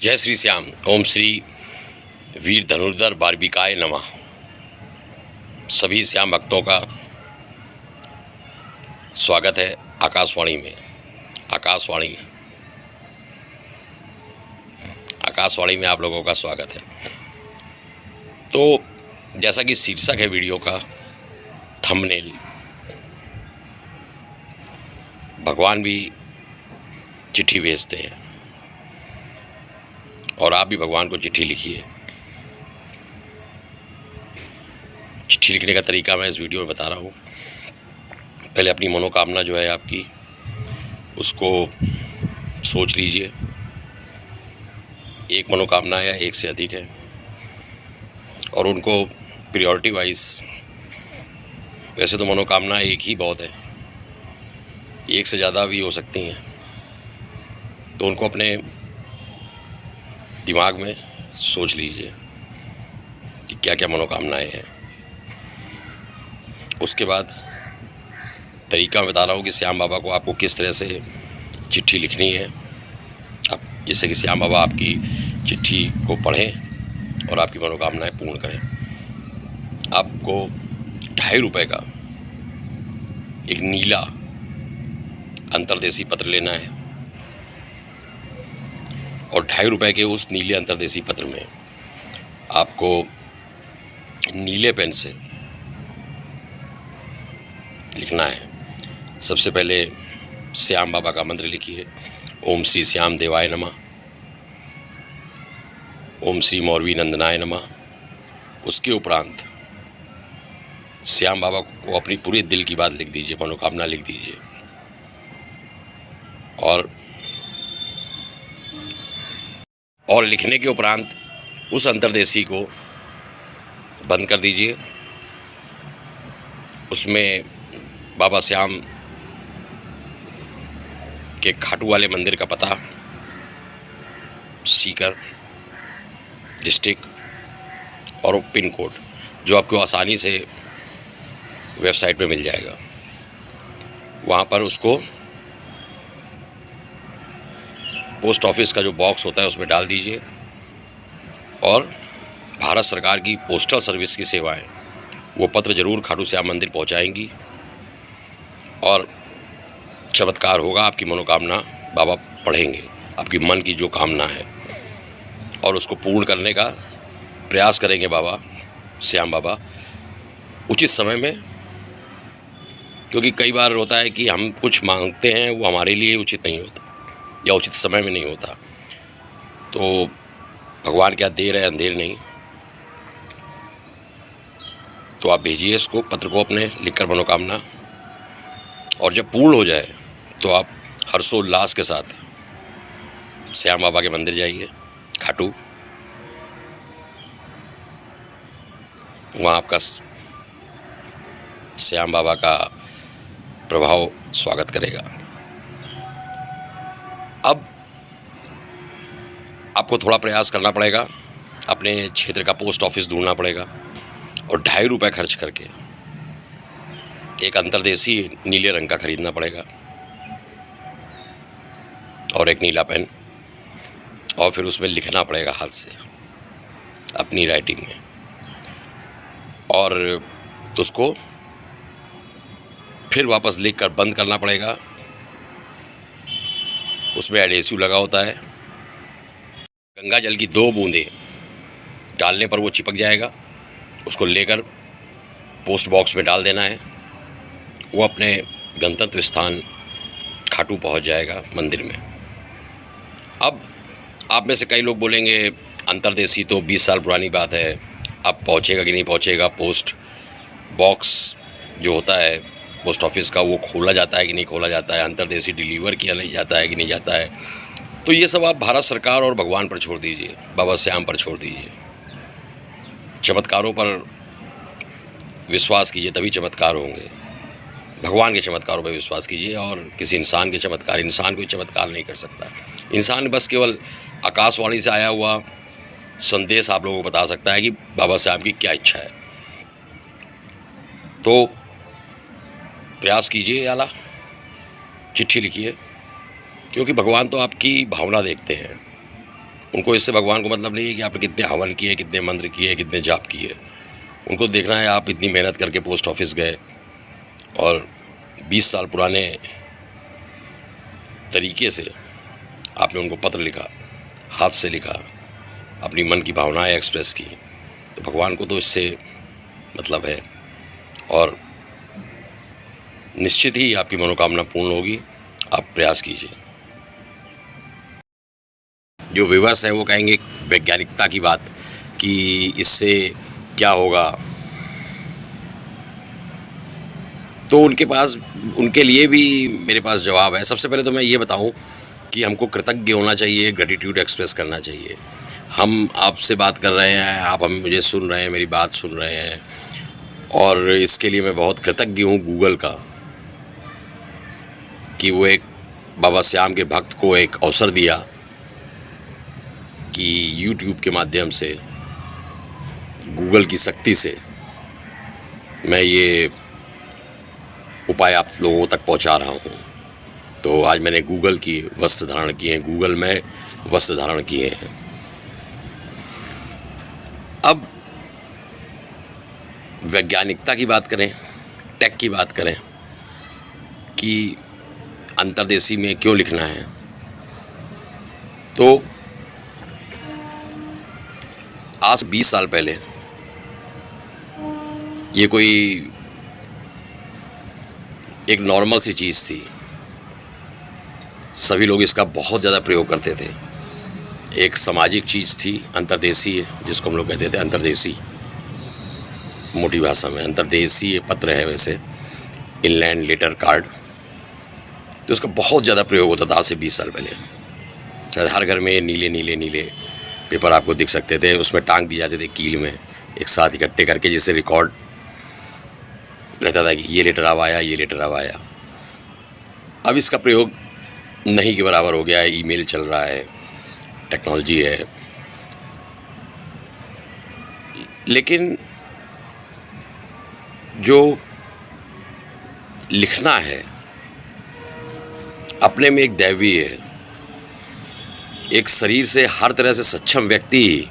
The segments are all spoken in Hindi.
जय श्री श्याम। ओम श्री वीर धनुर्धर बारबिकाय नमः। सभी श्याम भक्तों का स्वागत है आकाशवाणी में। आकाशवाणी आकाशवाणी में आप लोगों का स्वागत है। तो जैसा कि शीर्षक है वीडियो का, थंबनेल, भगवान भी चिट्ठी भेजते हैं और आप भी भगवान को चिट्ठी लिखिए। चिट्ठी लिखने का तरीका मैं इस वीडियो में बता रहा हूँ। पहले अपनी मनोकामना जो है आपकी, उसको सोच लीजिए। एक मनोकामना है या एक से अधिक है, और उनको प्रायोरिटी वाइज, वैसे तो मनोकामना एक ही बहुत है, एक से ज़्यादा भी हो सकती हैं, तो उनको अपने दिमाग में सोच लीजिए कि क्या क्या मनोकामनाएं हैं। उसके बाद तरीका मैं बता रहा हूँ कि श्याम बाबा को आपको किस तरह से चिट्ठी लिखनी है। अब जैसे कि श्याम बाबा आपकी चिट्ठी को पढ़ें और आपकी मनोकामनाएं पूर्ण करें। आपको ₹2.5 का एक नीला अंतर्देशी पत्र लेना है, और ₹2.5 के उस नीले अंतर्देशी पत्र में आपको नीले पेन से लिखना है। सबसे पहले श्याम बाबा का मंत्र लिखिए, ओम श्री श्याम देवाय नमः, ओम श्री मौरवी नंदनाय नमः। उसके उपरांत श्याम बाबा को अपनी पूरे दिल की बात लिख दीजिए, मनोकामना लिख दीजिए, और लिखने के उपरांत उस अंतर्देशी को बंद कर दीजिए। उसमें बाबा श्याम के खाटू वाले मंदिर का पता, सीकर डिस्ट्रिक्ट, और वो पिन कोड जो आपको आसानी से वेबसाइट पे मिल जाएगा, वहाँ पर उसको पोस्ट ऑफिस का जो बॉक्स होता है उसमें डाल दीजिए। और भारत सरकार की पोस्टल सर्विस की सेवाएं वो पत्र ज़रूर खाटू श्याम मंदिर पहुंचाएंगी, और चमत्कार होगा। आपकी मनोकामना बाबा पढ़ेंगे, आपकी मन की जो कामना है, और उसको पूर्ण करने का प्रयास करेंगे बाबा श्याम बाबा उचित समय में। क्योंकि कई बार होता है कि हम कुछ मांगते हैं, वो हमारे लिए उचित नहीं होता या उचित समय में नहीं होता। तो भगवान क्या देर है अंधेर नहीं। तो आप भेजिए इसको, पत्र को अपने लिखकर मनोकामना, और जब पूर्ण हो जाए तो आप हर्षोल्लास के साथ श्याम बाबा के मंदिर जाइए, खाटू। वहाँ आपका श्याम बाबा का प्रभाव स्वागत करेगा। अब आपको थोड़ा प्रयास करना पड़ेगा, अपने क्षेत्र का पोस्ट ऑफिस ढूंढना पड़ेगा, और ₹2.5 खर्च करके एक अंतर्देशी नीले रंग का खरीदना पड़ेगा, और एक नीला पेन, और फिर उसमें लिखना पड़ेगा हाथ से अपनी राइटिंग में, और उसको फिर वापस लिखकर बंद करना पड़ेगा। उसमें एडहेसिव लगा होता है, गंगा जल की 2 बूंदें डालने पर वो चिपक जाएगा। उसको लेकर पोस्ट बॉक्स में डाल देना है, वो अपने गंतव्य स्थान खाटू पहुंच जाएगा मंदिर में। अब आप में से कई लोग बोलेंगे, अंतर्देशी तो 20 साल पुरानी बात है, अब पहुंचेगा कि नहीं पहुंचेगा। पोस्ट बॉक्स जो होता है पोस्ट ऑफिस का, वो खोला जाता है कि नहीं खोला जाता है, अंतर्देशी डिलीवर किया नहीं जाता है कि नहीं जाता है। तो ये सब आप भारत सरकार और भगवान पर छोड़ दीजिए, बाबा श्याम पर छोड़ दीजिए। चमत्कारों पर विश्वास कीजिए, तभी चमत्कार होंगे। भगवान के चमत्कारों पर विश्वास कीजिए, और किसी इंसान के चमत्कार, इंसान कोई चमत्कार नहीं कर सकता। इंसान बस केवल आकाशवाणी से आया हुआ संदेश आप लोगों को बता सकता है कि बाबा साहब की क्या इच्छा है। तो प्रयास कीजिए, आला चिट्ठी लिखिए, क्योंकि भगवान तो आपकी भावना देखते हैं, उनको इससे भगवान को मतलब नहीं है कि आपने कितने हवन किए, कितने मंत्र किए, कितने जाप किए। उनको देखना है आप इतनी मेहनत करके पोस्ट ऑफिस गए और 20 साल पुराने तरीके से आपने उनको पत्र लिखा, हाथ से लिखा, अपनी मन की भावनाएं एक्सप्रेस की। तो भगवान को तो इससे मतलब है और निश्चित ही आपकी मनोकामना पूर्ण होगी। आप प्रयास कीजिए। जो व्यूअर्स हैं वो कहेंगे वैज्ञानिकता की बात कि इससे क्या होगा, तो उनके लिए भी मेरे पास जवाब है। सबसे पहले तो मैं ये बताऊं कि हमको कृतज्ञ होना चाहिए, ग्रेटिट्यूड एक्सप्रेस करना चाहिए। हम आपसे बात कर रहे हैं, आप मुझे सुन रहे हैं, मेरी बात सुन रहे हैं, और इसके लिए मैं बहुत कृतज्ञ हूँ गूगल का कि वो एक बाबा श्याम के भक्त को एक अवसर दिया कि यूट्यूब के माध्यम से, गूगल की शक्ति से मैं ये उपाय आप लोगों तक पहुंचा रहा हूं। तो आज मैंने गूगल की वस्त्र धारण किए हैं, गूगल में वस्त्र धारण किए हैं। अब वैज्ञानिकता की बात करें, टेक की बात करें कि अंतर्देशी में क्यों लिखना है, तो आज 20 साल पहले ये कोई एक नॉर्मल सी चीज़ थी। सभी लोग इसका बहुत ज़्यादा प्रयोग करते थे। एक सामाजिक चीज़ थी, अंतर्देशी, जिसको हम लोग कहते थे अंतर्देशी, मोटी भाषा में अंतर्देशी ये पत्र है वैसे, इनलैंड लेटर कार्ड। तो उसका बहुत ज़्यादा प्रयोग होता था आज से 20 साल पहले। शायद हर घर में नीले नीले नीले पेपर आपको दिख सकते थे, उसमें टांग दिए जाते थे कील में एक साथ इकट्ठे करके, जिससे रिकॉर्ड रहता था कि ये लेटर अब आया, ये लेटर अब आया। अब इसका प्रयोग नहीं के बराबर हो गया है, ईमेल चल रहा है, टेक्नोलॉजी है। लेकिन जो लिखना है अपने में एक दैवीय है। एक शरीर से हर तरह से सक्षम व्यक्ति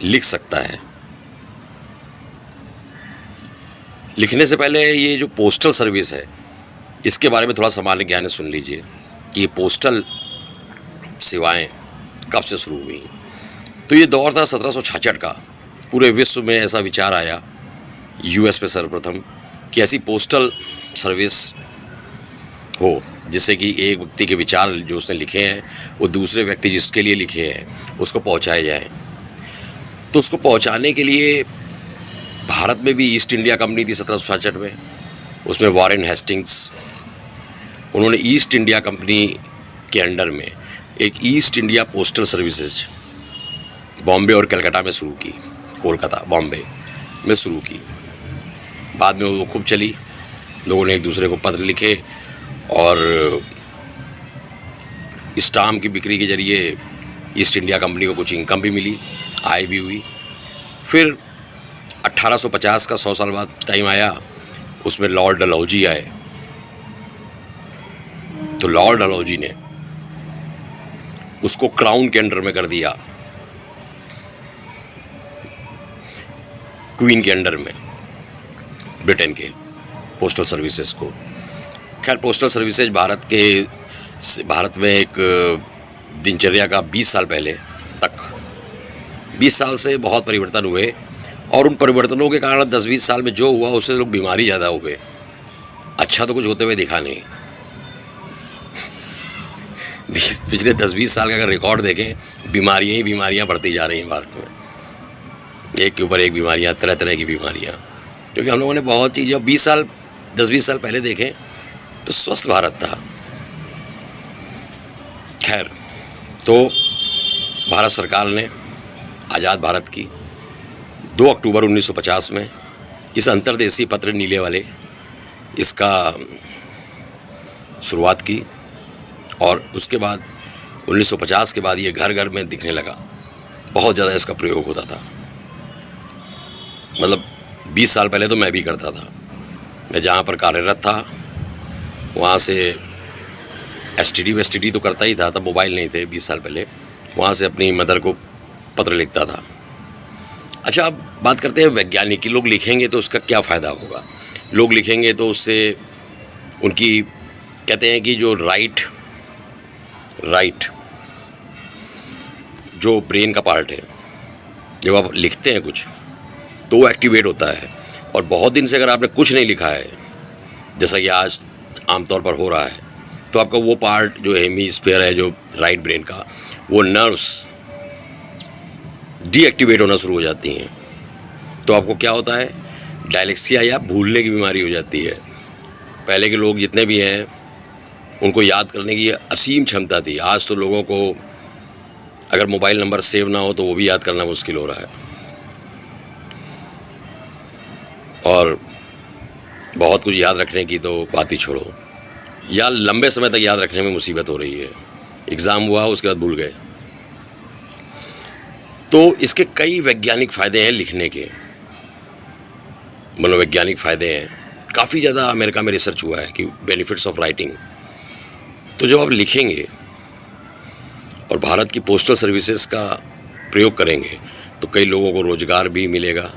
लिख सकता है। लिखने से पहले ये जो पोस्टल सर्विस है, इसके बारे में थोड़ा सामान्य ज्ञान सुन लीजिए कि ये पोस्टल सेवाएं कब से शुरू हुई। तो ये दौर था 1766 का। पूरे विश्व में ऐसा विचार आया, यूएस में सर्वप्रथम, कि ऐसी पोस्टल सर्विस हो जिससे कि एक व्यक्ति के विचार जो उसने लिखे हैं वो दूसरे व्यक्ति जिसके लिए लिखे हैं उसको पहुंचाए जाएं। तो उसको पहुंचाने के लिए भारत में भी ईस्ट इंडिया कंपनी थी 1766 में, उसमें वॉरेन हेस्टिंग्स, उन्होंने ईस्ट इंडिया कंपनी के अंडर में एक east India postal services Bombay और कलकत्ता में शुरू की, कोलकाता बॉम्बे में शुरू की। बाद में वो खूब चली, लोगों ने एक दूसरे को पत्र लिखे और स्टाम्प की बिक्री के जरिए ईस्ट इंडिया कंपनी को कुछ इनकम भी मिली, आय भी हुई। फिर 1850 का 100 साल बाद टाइम आया, उसमें लॉर्ड डलहौजी आए। तो लॉर्ड डलहौजी ने उसको क्राउन के अंडर में कर दिया, क्वीन के अंडर में, ब्रिटेन के पोस्टल सर्विसेज को। खैर पोस्टल सर्विसेज भारत में एक दिनचर्या का 20 साल पहले तक, 20 साल से बहुत परिवर्तन हुए, और उन परिवर्तनों के कारण 10-20 साल में जो हुआ उससे लोग बीमारी ज़्यादा हुए, अच्छा तो कुछ होते हुए दिखा नहीं। पिछले 10-20 साल का अगर रिकॉर्ड देखें, बीमारियाँ ही बीमारियाँ बढ़ती जा रही हैं भारत में, एक के ऊपर एक बीमारियाँ, तरह तरह की बीमारियाँ, क्योंकि हम लोगों ने बहुत चीज़ें 10-20 साल पहले देखें तो स्वस्थ भारत था। खैर, तो भारत सरकार ने आज़ाद भारत की 2 अक्टूबर 1950 में इस अंतर्देशीय पत्र नीले वाले इसका शुरुआत की, और उसके बाद 1950 के बाद ये घर घर में दिखने लगा, बहुत ज़्यादा इसका प्रयोग होता था। मतलब 20 साल पहले तो मैं भी करता था। मैं जहाँ पर कार्यरत था वहाँ से एसटीडी तो करता ही था, तब मोबाइल नहीं थे 20 साल पहले, वहाँ से अपनी मदर को पत्र लिखता था। अच्छा, अब बात करते हैं वैज्ञानिक की। लोग लिखेंगे तो उसका क्या फ़ायदा होगा? लोग लिखेंगे तो उससे उनकी, कहते हैं कि जो राइट जो ब्रेन का पार्ट है, जब आप लिखते हैं कुछ तो वो एक्टिवेट होता है। और बहुत दिन से अगर आपने कुछ नहीं लिखा है, जैसा कि आज आमतौर पर हो रहा है, तो आपका वो पार्ट जो हेमीस्फीयर है, जो राइट ब्रेन का, वो नर्व्स डीएक्टिवेट होना शुरू हो जाती हैं। तो आपको क्या होता है? डायलेक्सिया या भूलने की बीमारी हो जाती है। पहले के लोग जितने भी हैं उनको याद करने की असीम क्षमता थी। आज तो लोगों को अगर मोबाइल नंबर सेव ना हो तो वो भी याद करना मुश्किल हो रहा है, और बहुत कुछ याद रखने की तो बात ही छोड़ो, या लंबे समय तक याद रखने में मुसीबत हो रही है। एग्ज़ाम हुआ, उसके बाद भूल गए। तो इसके कई वैज्ञानिक फ़ायदे हैं लिखने के, मनोवैज्ञानिक फ़ायदे हैं। काफ़ी ज़्यादा अमेरिका में रिसर्च हुआ है कि बेनिफिट्स ऑफ राइटिंग। तो जब आप लिखेंगे और भारत की पोस्टल सर्विसेज का प्रयोग करेंगे तो कई लोगों को रोज़गार भी मिलेगा।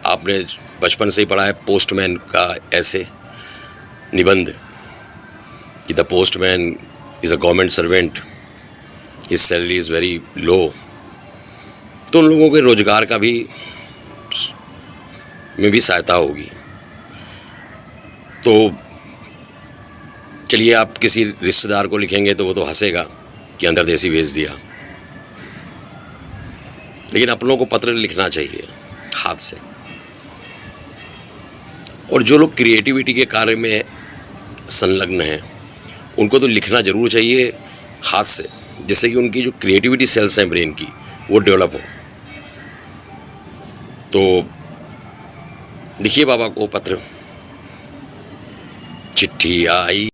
आपने बचपन से ही पढ़ा है पोस्टमैन का ऐसे निबंध कि the postman is a government servant, his salary is very low. तो उन लोगों के रोज़गार का भी में भी सहायता होगी। तो चलिए, आप किसी रिश्तेदार को लिखेंगे तो वो तो हंसेगा कि अंतर्देशी भेज दिया, लेकिन अपनों को पत्र लिखना चाहिए हाथ से। और जो लोग क्रिएटिविटी के कार्य में संलग्न हैं उनको तो लिखना ज़रूर चाहिए हाथ से, जिससे कि उनकी जो क्रिएटिविटी सेल्स हैं ब्रेन की, वो डेवलप हो। तो लिखिए बाबा को पत्र। चिट्ठी आई